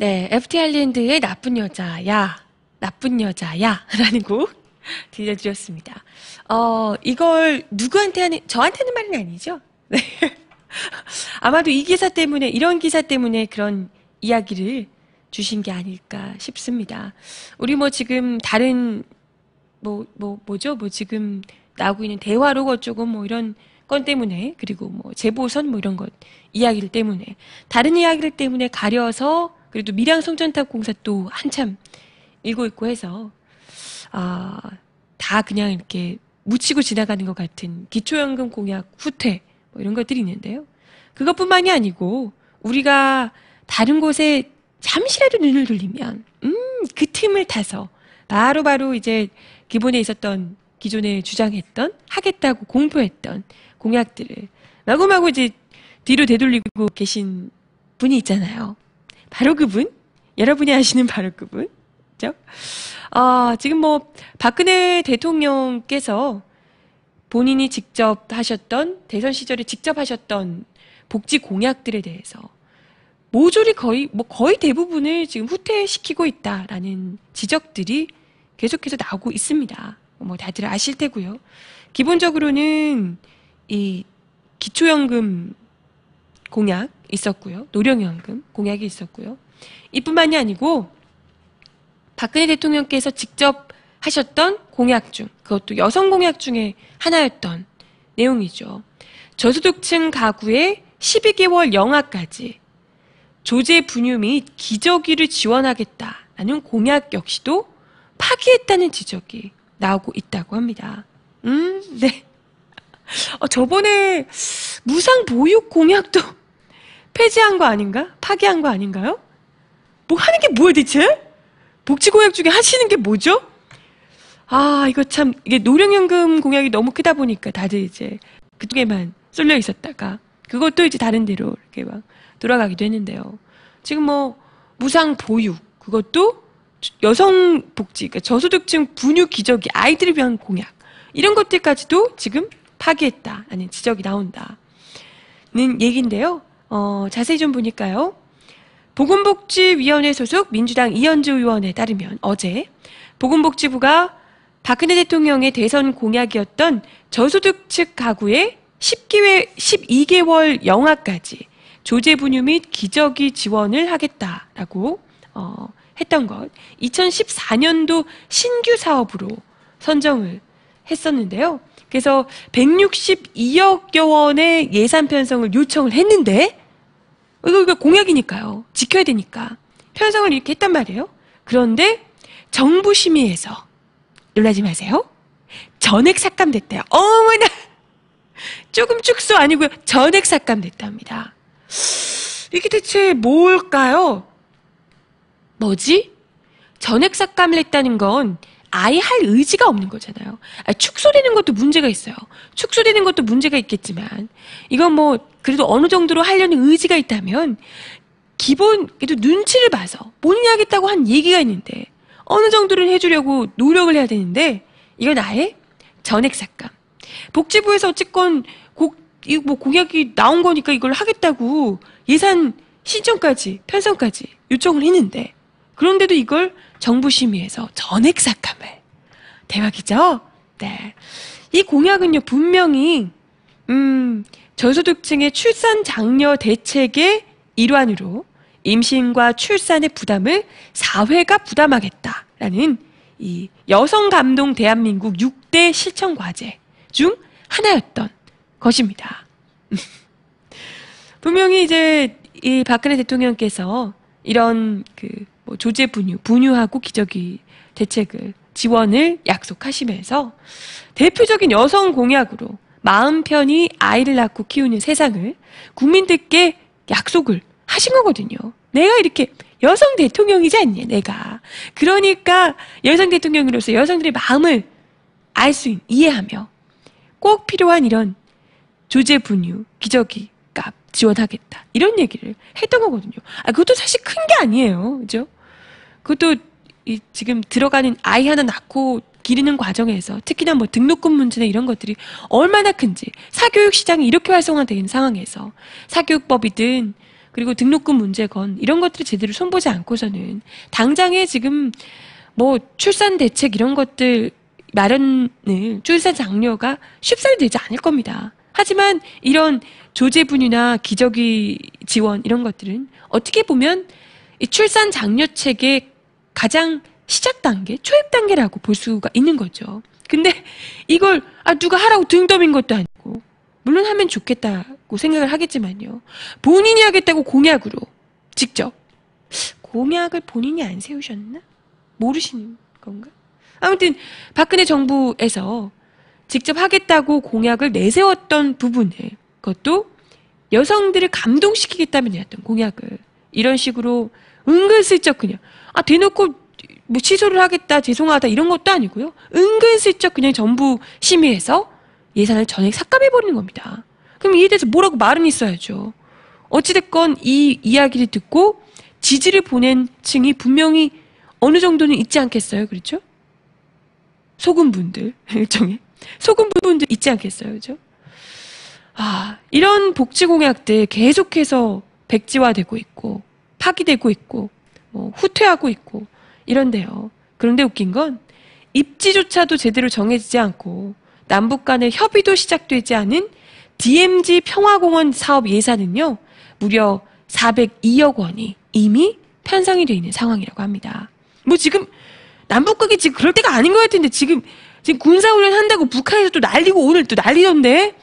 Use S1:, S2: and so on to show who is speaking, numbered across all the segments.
S1: 네, FT 아일랜드의 나쁜 여자야, 나쁜 여자야 라는 곡 들려드렸습니다. 이걸 누구한테 저한테는 말은 아니죠? 네. 아마도 이 기사 때문에, 이런 기사 때문에 그런 이야기를 주신 게 아닐까 싶습니다. 우리 뭐 지금 다른, 뭐죠? 뭐 지금 나오고 있는 대화록 어쩌고 뭐 이런 건 때문에, 그리고 뭐 재보선 뭐 이런 것 이야기를 때문에, 다른 이야기를 때문에 가려서 그래도 밀양 송전탑 공사 또 한참 일고 있고 해서 다 그냥 이렇게 묻히고 지나가는 것 같은 기초연금 공약 후퇴 뭐 이런 것들이 있는데요. 그것뿐만이 아니고 우리가 다른 곳에 잠시라도 눈을 돌리면 그 틈을 타서 바로 이제 기본에 있었던 기존에 주장했던 하겠다고 공표했던 공약들을 마구마구 이제 뒤로 되돌리고 계신 분이 있잖아요. 바로 그분, 여러분이 아시는 바로 그분, 그죠? 지금 뭐 박근혜 대통령께서 본인이 직접 하셨던, 대선 시절에 직접 하셨던 복지 공약들에 대해서 모조리 거의 대부분을 지금 후퇴시키고 있다라는 지적들이 계속해서 나오고 있습니다. 뭐 다들 아실 테고요. 기본적으로는 이 기초연금 공약 있었고요. 노령연금 공약이 있었고요. 이뿐만이 아니고 박근혜 대통령께서 직접 하셨던 공약 중, 그것도 여성 공약 중에 하나였던 내용이죠. 저소득층 가구의 12개월 영아까지 조제 분유 및 기저귀를 지원하겠다라는 공약 역시도 파기했다는 지적이 나오고 있다고 합니다. 네. 저번에 무상 보육 공약도 폐지한 거 아닌가? 파기한 거 아닌가요? 뭐 하는 게 뭐야 대체? 복지 공약 중에 하시는 게 뭐죠? 이거 참, 이게 노령연금 공약이 너무 크다 보니까 다들 이제 그쪽에만 쏠려 있었다가 그것도 이제 다른 데로 이렇게 막 돌아가기도 했는데요. 지금 뭐 무상 보육, 그것도 여성 복지, 그러니까 저소득층 분유 기저귀, 아이들을 위한 공약, 이런 것들까지도 지금 파기했다라는 지적이 나온다는 얘기인데요. 자세히 좀 보니까요. 보건복지위원회 소속 민주당 이현주 의원에 따르면 어제 보건복지부가 박근혜 대통령의 대선 공약이었던 저소득층 가구의 12개월 영아까지 조제분유 및 기저귀 지원을 하겠다라고 했던 것, 2014년도 신규 사업으로 선정을 했었는데요. 그래서 162억여 원의 예산 편성을 요청을 했는데, 이거 공약이니까요. 지켜야 되니까. 편성을 이렇게 했단 말이에요. 그런데 정부 심의에서, 놀라지 마세요, 전액 삭감됐대요. 어머나! 조금 축소 아니고요. 전액 삭감됐답니다. 이게 대체 뭘까요? 뭐지? 전액 삭감을 했다는 건 아예 할 의지가 없는 거잖아요. 축소되는 것도 문제가 있어요. 축소되는 것도 문제가 있겠지만, 이건 뭐 그래도 어느 정도로 하려는 의지가 있다면 그래도 눈치를 봐서 본인이 하겠다고 한 얘기가 있는데 어느 정도는 해주려고 노력을 해야 되는데, 이건 아예 전액 삭감. 복지부에서 어쨌건 뭐 공약이 나온 거니까 이걸 하겠다고 예산 신청까지 편성까지 요청을 했는데, 그런데도 이걸 정부 심의에서 전액 삭감을. 대박이죠? 네. 이 공약은요, 분명히 저소득층의 출산 장려 대책의 일환으로 임신과 출산의 부담을 사회가 부담하겠다라는 이 여성 감동 대한민국 6대 실천 과제 중 하나였던 것입니다. 분명히 이제 이 박근혜 대통령께서 이런 뭐 조제 분유하고 기저귀 대책을 지원을 약속하시면서 대표적인 여성 공약으로 마음 편히 아이를 낳고 키우는 세상을 국민들께 약속을 하신 거거든요. 내가 이렇게 여성 대통령이지 않냐, 내가. 그러니까 여성 대통령으로서 여성들의 마음을 이해하며 꼭 필요한 이런 조제 분유, 기저귀 값 지원하겠다, 이런 얘기를 했던 거거든요. 그것도 사실 큰 게 아니에요. 그죠? 그것도 지금 들어가는 아이 하나 낳고 기르는 과정에서 특히나 뭐 등록금 문제나 이런 것들이 얼마나 큰지, 사교육 시장이 이렇게 활성화되는 상황에서 사교육법이든 그리고 등록금 문제건 이런 것들을 제대로 손보지 않고서는 당장에 지금 뭐 출산 대책 이런 것들 마련을 출산 장려가 쉽사리 되지 않을 겁니다. 하지만 이런 조제분이나 기저귀 지원 이런 것들은 어떻게 보면 이 출산 장려책의 가장 시작 단계, 초입 단계라고 볼 수가 있는 거죠. 근데 이걸 누가 하라고 등 떠민 것도 아니고 물론 하면 좋겠다고 생각을 하겠지만요. 본인이 하겠다고 공약으로 직접 공약을 본인이 안 세우셨나? 모르시는 건가? 아무튼 박근혜 정부에서 직접 하겠다고 공약을 내세웠던 부분을 그것도 여성들을 감동시키겠다면 내었던 공약을 이런 식으로 은근슬쩍 그냥 대놓고 뭐 취소를 하겠다 죄송하다 이런 것도 아니고요. 은근슬쩍 그냥 정부 심의해서 예산을 전액 삭감해버리는 겁니다. 그럼 이에 대해서 뭐라고 말은 있어야죠. 어찌됐건 이 이야기를 듣고 지지를 보낸 층이 분명히 어느 정도는 있지 않겠어요? 그렇죠? 소금분들, 일종의. 소금분들 있지 않겠어요? 그죠? 이런 복지 공약들 계속해서 백지화되고 있고, 파기되고 있고, 후퇴하고 있고, 이런데요. 그런데 웃긴 건, 입지조차도 제대로 정해지지 않고, 남북 간의 협의도 시작되지 않은 DMZ 평화공원 사업 예산은요, 무려 402억 원이 이미 편성이 되어 있는 상황이라고 합니다. 뭐 지금 남북극이 지금 그럴 때가 아닌 것 같은데 지금 군사훈련 한다고 북한에서 또 난리고 오늘 또 난리던데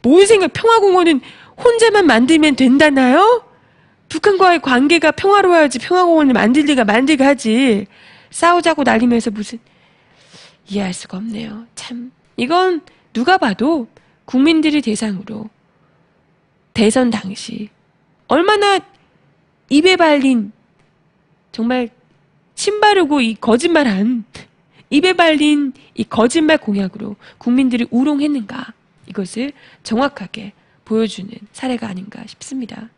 S1: 뭔 생각 평화공원은 혼자만 만들면 된다나요? 북한과의 관계가 평화로워야지 평화공원을 만들가 하지 싸우자고 난리면서 무슨 이해할 수가 없네요. 참 이건 누가 봐도 국민들을 대상으로 대선 당시 얼마나 입에 발린 정말 침 바르고 이 거짓말한 입에 발린 이 거짓말 공약으로 국민들을 우롱했는가 이것을 정확하게 보여주는 사례가 아닌가 싶습니다.